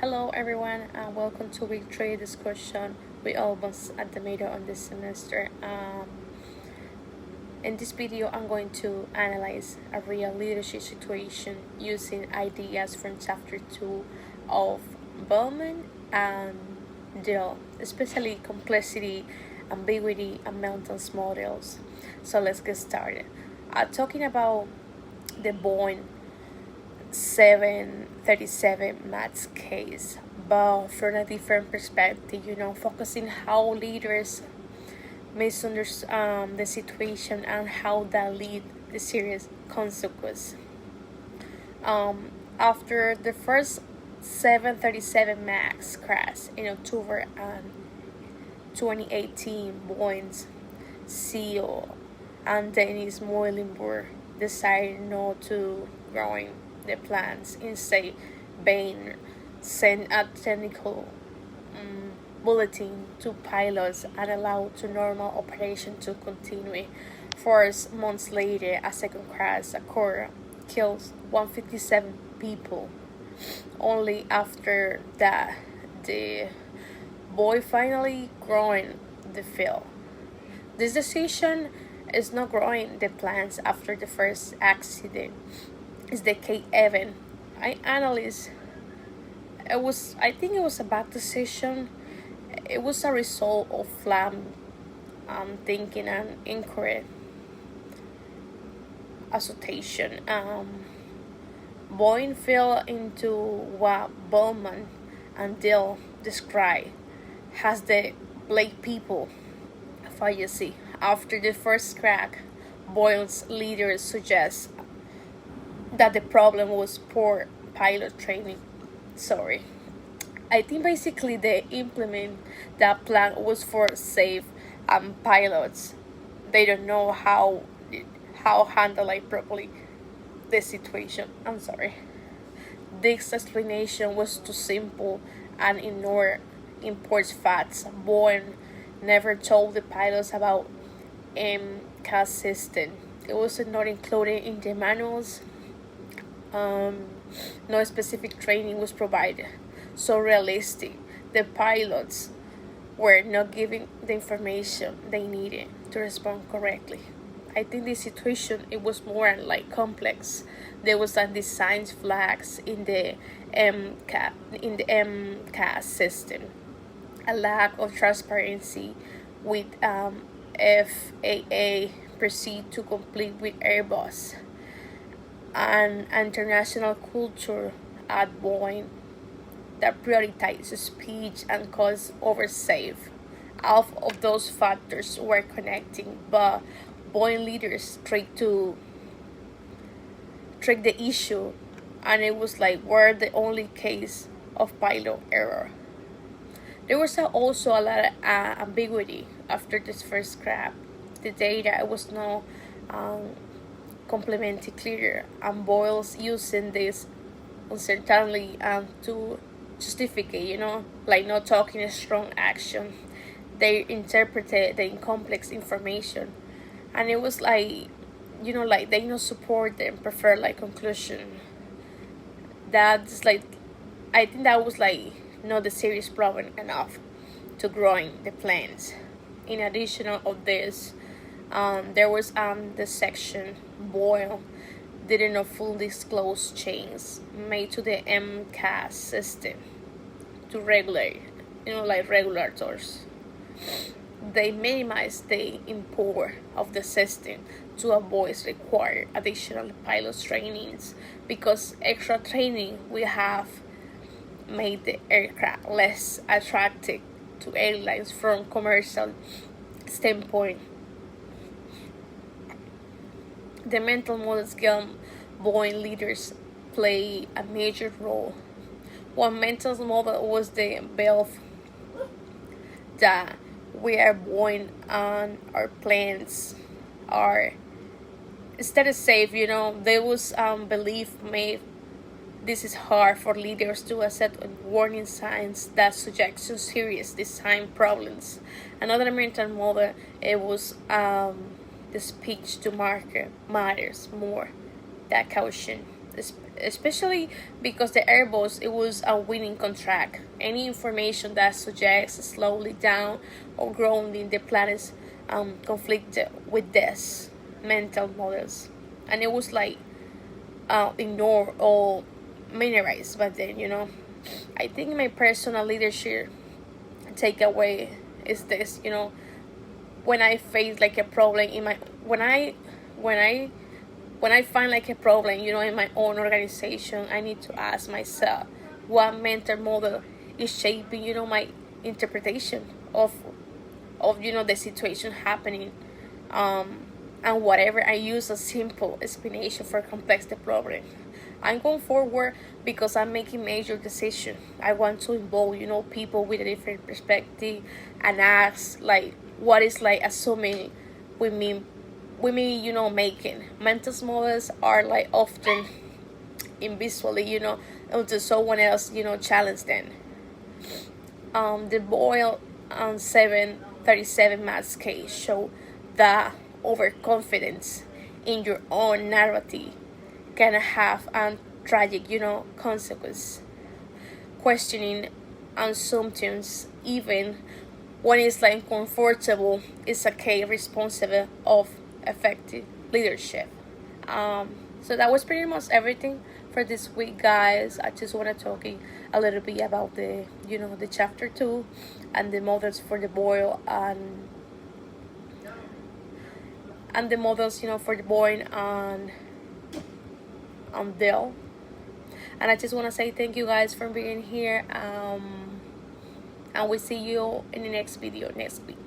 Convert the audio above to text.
Hello everyone and welcome to week 3 discussion. We almost at the middle of the semester. In this video I'm going to analyze a real leadership situation using ideas from chapter 2 of Bowman and Dill, especially complexity, ambiguity and Mountain's models. So let's get started. Talking about the Boeing 737 Max case, but from a different perspective, focusing how leaders misunderstand the situation and how that lead the serious consequence. After the first 737 Max crash in October 2018, Boeing's CEO and Dennis Muilenburg decided not to growing the plans. Instead, Bain sent a technical bulletin to pilots and allowed to normal operation to continue. 4 months later, a second crash occurred, kills 157 people. Only after that, the boy finally growing the field. This decision is not growing the plans after the first accident. Is the key event. I think it was a bad decision. It was a result of flawed thinking and incorrect association. Boeing fell into what Bowman and Dill described as the black people fallacy. After the first crack, Boeing's leaders suggest that the problem was poor pilot training. I think basically they implement that plan was for safe pilots. They don't know how handle it properly the situation. I'm sorry. This explanation was too simple and ignored important facts. Boeing never told the pilots about MCAS system. It was not included in the manuals. No specific training was provided. So realistic, the pilots were not given the information they needed to respond correctly. I think the situation it was more like complex. There was some design flags in the MCAS system, a lack of transparency with FAA proceed to complete with Airbus, an international culture at Boeing that prioritizes speed and cost over safe. All of those factors were connecting, but Boeing leaders tried the issue, and it was like we're the only case of pilot error. There was also a lot of ambiguity after this first crash. The data was not complementary clear, and Boyle's using this uncertainty to justify, like not talking a strong action. They interpreted the complex information, and it was like, like they not support them, prefer like conclusion. That's like, I think that was like not the serious problem enough to growing the plans. In addition of this, there was the section Boyle didn't fully disclose changes made to the MCAS system to regulate, like regulators. They minimized the import of the system to avoid require additional pilot trainings because extra training will have made the aircraft less attractive to airlines from commercial standpoint. The mental model skill Boeing leaders play a major role. One mental model was the belief that we are born and our plans are instead of safe. There was belief made this is hard for leaders to accept warning signs that suggest to serious design problems. Another mental model it was the speech to market matters more. That caution especially because the Airbus, it was a winning contract. Any information that suggests slowly down or growing the planet's conflict with this mental models, and it was like ignored or minimized. But then, I think my personal leadership takeaway is this, when I face like a problem in my when I when I find like a problem, in my own organization, I need to ask myself what mental model is shaping, my interpretation of the situation happening, and whatever I use a simple explanation for complex the problem. I'm going forward because I'm making major decisions. I want to involve, people with a different perspective and ask like what is like assuming with me making. Mental models are like often invisible, until someone else, challenge them. The Boyle 737 mass case show that overconfidence in your own narrative can have a tragic, consequence. Questioning assumptions, even when it's like uncomfortable, is a key responsible of effective leadership. So that was pretty much everything for this week, guys. I just want to talk a little bit about the chapter 2 and the models for the Boyle and the models, for the Boyle and Dell. And I just want to say thank you guys for being here. And we see you in the next video next week.